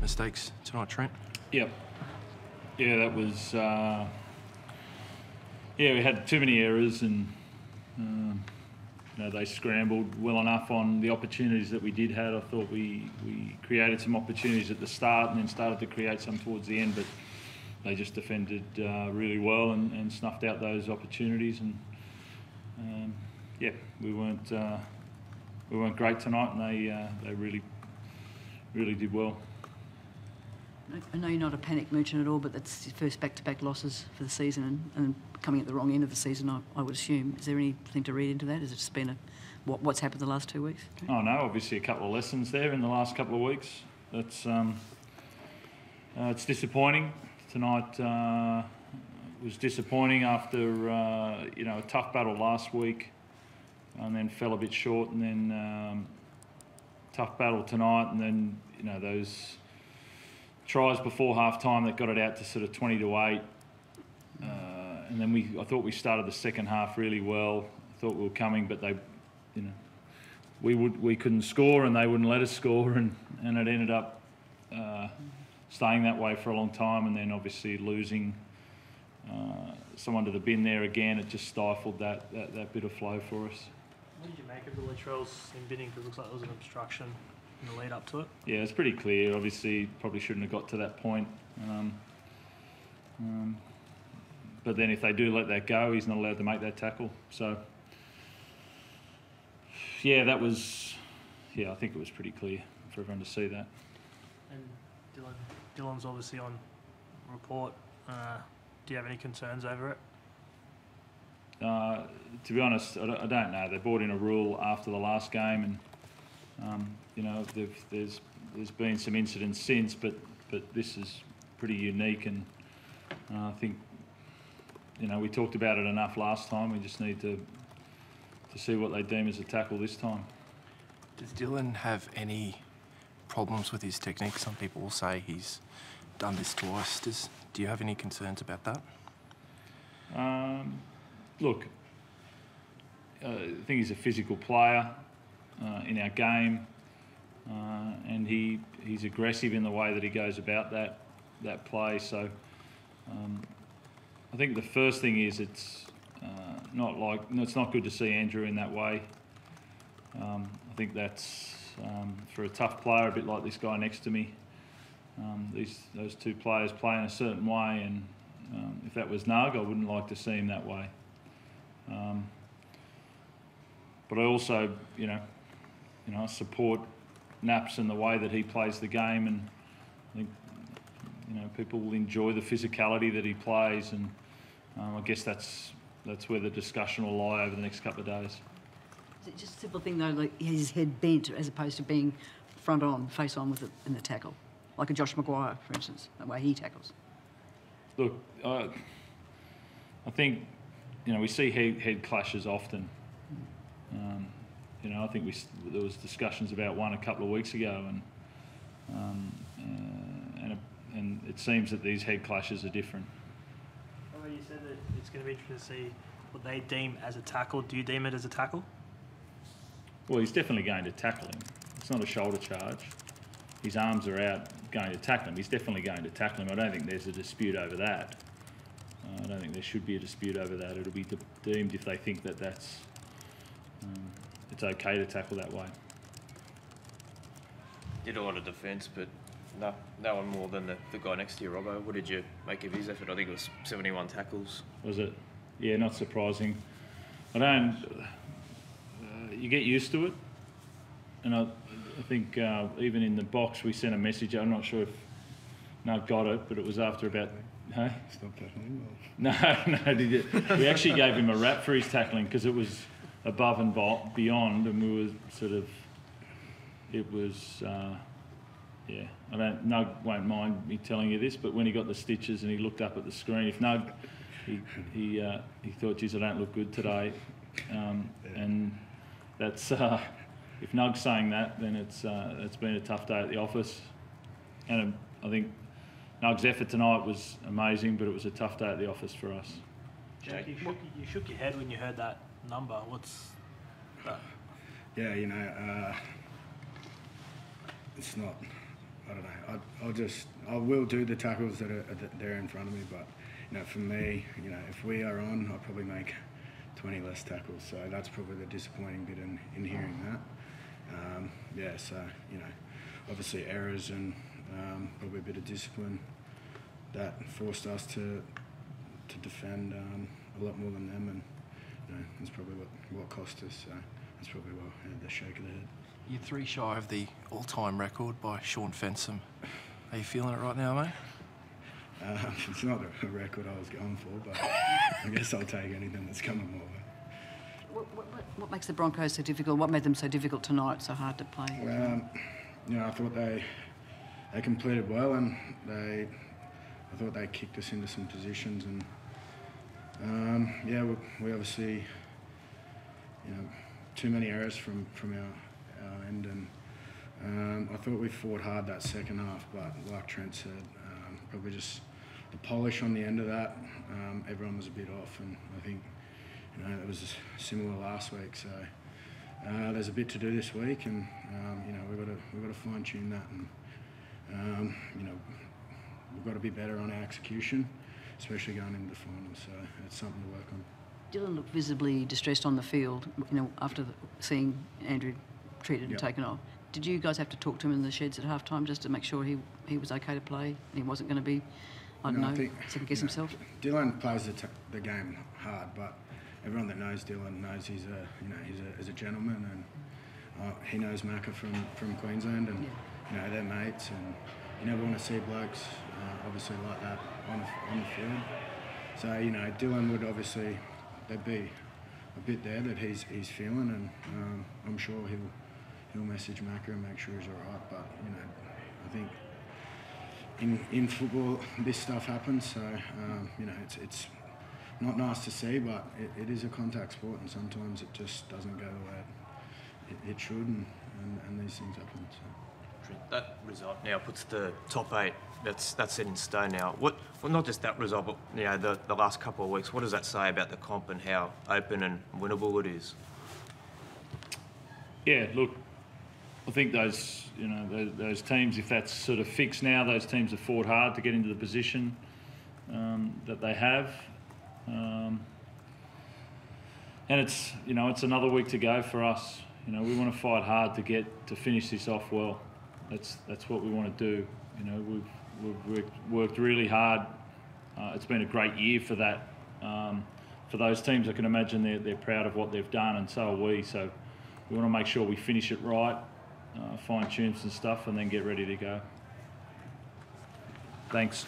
mistakes tonight, Trent? Yep. Yeah, that was... we had too many errors and they scrambled well enough on the opportunities that we did have. I thought we created some opportunities at the start and then started to create some towards the end, but they just defended really well and snuffed out those opportunities. And we weren't great tonight, and they really did well. I know you're not a panic merchant at all, but that's your first back-to-back losses for the season and coming at the wrong end of the season, I would assume. Is there anything to read into that? Has it just been what's happened the last 2 weeks? Oh no, obviously a couple of lessons there in the last couple of weeks. That's it's disappointing. Tonight was disappointing after a tough battle last week, and then fell a bit short, and then tough battle tonight, and then those tries before half time that got it out to sort of 20-8, and then I thought we started the second half really well. I thought we were coming, but we couldn't score and they wouldn't let us score, and it ended up staying that way for a long time, and then obviously losing someone to the bin there again. It just stifled that bit of flow for us. What did you make of the Latrell's in binning? Because it looks like there was an obstruction in the lead up to it. Yeah, it's pretty clear. Obviously, probably shouldn't have got to that point. But then if they do let that go, he's not allowed to make that tackle. So, yeah, I think it was pretty clear for everyone to see that. And Dylan's obviously on report. Do you have any concerns over it? To be honest, I don't know. They brought in a rule after the last game, and there's been some incidents since, but this is pretty unique, and I think we talked about it enough last time. We just need to see what they deem as a tackle this time. Does Dylan have any problems with his technique? Some people will say he's done this twice. Do you have any concerns about that? Look, I think he's a physical player in our game, and he's aggressive in the way that he goes about that play. So I think the first thing is it's not good to see Andrew in that way. I think that's for a tough player, a bit like this guy next to me. Those two players play in a certain way, and if that was Nug, I wouldn't like to see him that way. But I also, I support Naps and the way that he plays the game, and I think, people will enjoy the physicality that he plays, and I guess that's where the discussion will lie over the next couple of days. Is it just a simple thing though, like his head bent as opposed to being front on, face on with it in the tackle, like a Josh Maguire, for instance, the way he tackles? Look, I think we see head clashes often. I think there was discussions about one a couple of weeks ago, and it seems that these head clashes are different. Well, you said that it's going to be interesting to see what they deem as a tackle. Do you deem it as a tackle? Well, he's definitely going to tackle him. It's not a shoulder charge. His arms are out going to tackle him. He's definitely going to tackle him. I don't think there's a dispute over that. I don't think there should be a dispute over that. It'll be deemed if they think that that's it's okay to tackle that way. Did a lot of defence, but no one more than the guy next to you, Robbo. What did you make of his effort? I think it was 71 tackles. Was it? Yeah, not surprising. You get used to it, and I think even in the box we sent a message. I'm not sure if Nug got it, but it was after about. Hey? Stop tackling. No, did you? We actually gave him a rap for his tackling because it was above and beyond, and we were sort of. It was. Nug won't mind me telling you this, but when he got the stitches and he looked up at the screen, if Nug, he thought, geez, I don't look good today, and that's if Nug's saying that, then it's been a tough day at the office, and I think Nug's effort tonight was amazing, but it was a tough day at the office for us. Jake, you shook your head when you heard that number. What's that? Yeah, it's not I don't know. I will do the tackles that are there in front of me, but you know, for me, you know, if we are on, I'll probably make 20 less tackles. So that's probably the disappointing bit in hearing that. Yeah, so you know, obviously errors and probably a bit of discipline that forced us to defend a lot more than them, and you know, that's probably what cost us. So that's probably why I had the shake of the head. You're 3 shy of the all-time record by Sean Fensom. Are you feeling it right now, mate? It's not a record I was going for, but I guess I'll take anything that's coming my way. What makes the Broncos so difficult? What made them so difficult tonight, so hard to play? You know, I thought they completed well, and I thought they kicked us into some positions, and yeah, we obviously, you know, too many errors from our end, and I thought we fought hard that second half, but like Trent said, probably just the polish on the end of that, everyone was a bit off, and I think, you know, it was similar last week. So there's a bit to do this week, and you know, we've got to fine tune that, and you know, we've got to be better on our execution, especially going into the finals. So it's something to work on. Dylan looked visibly distressed on the field, you know, after seeing Andrew treated and taken off. Did you guys have to talk to him in the sheds at halftime just to make sure he was okay to play and he wasn't going to be, I don't know, second guess himself? Dylan plays the game hard, but everyone that knows Dylan knows he's a gentleman, and he knows Macca from Queensland, and you know, they're mates, and you never want to see blokes obviously like that on the field. So you know, Dylan would obviously, there'd be a bit there that he's feeling, and I'm sure he'll message Macca and make sure he's all right. But you know, I think in football this stuff happens, so you know, it's not nice to see, but it is a contact sport, and sometimes it just doesn't go the way it should, and these things happen. So. That result now puts the top 8. That's set in stone now. Well, not just that result, but you know, the last couple of weeks. What does that say about the comp and how open and winnable it is? Yeah, look, I think those teams, if that's sort of fixed now, those teams have fought hard to get into the position that they have, and it's another week to go for us. You know, we want to fight hard to finish this off well. That's what we want to do. You know, we've worked really hard. It's been a great year for that. For those teams, I can imagine they're proud of what they've done, and so are we. So we want to make sure we finish it right, fine tune some stuff, and then get ready to go. Thanks.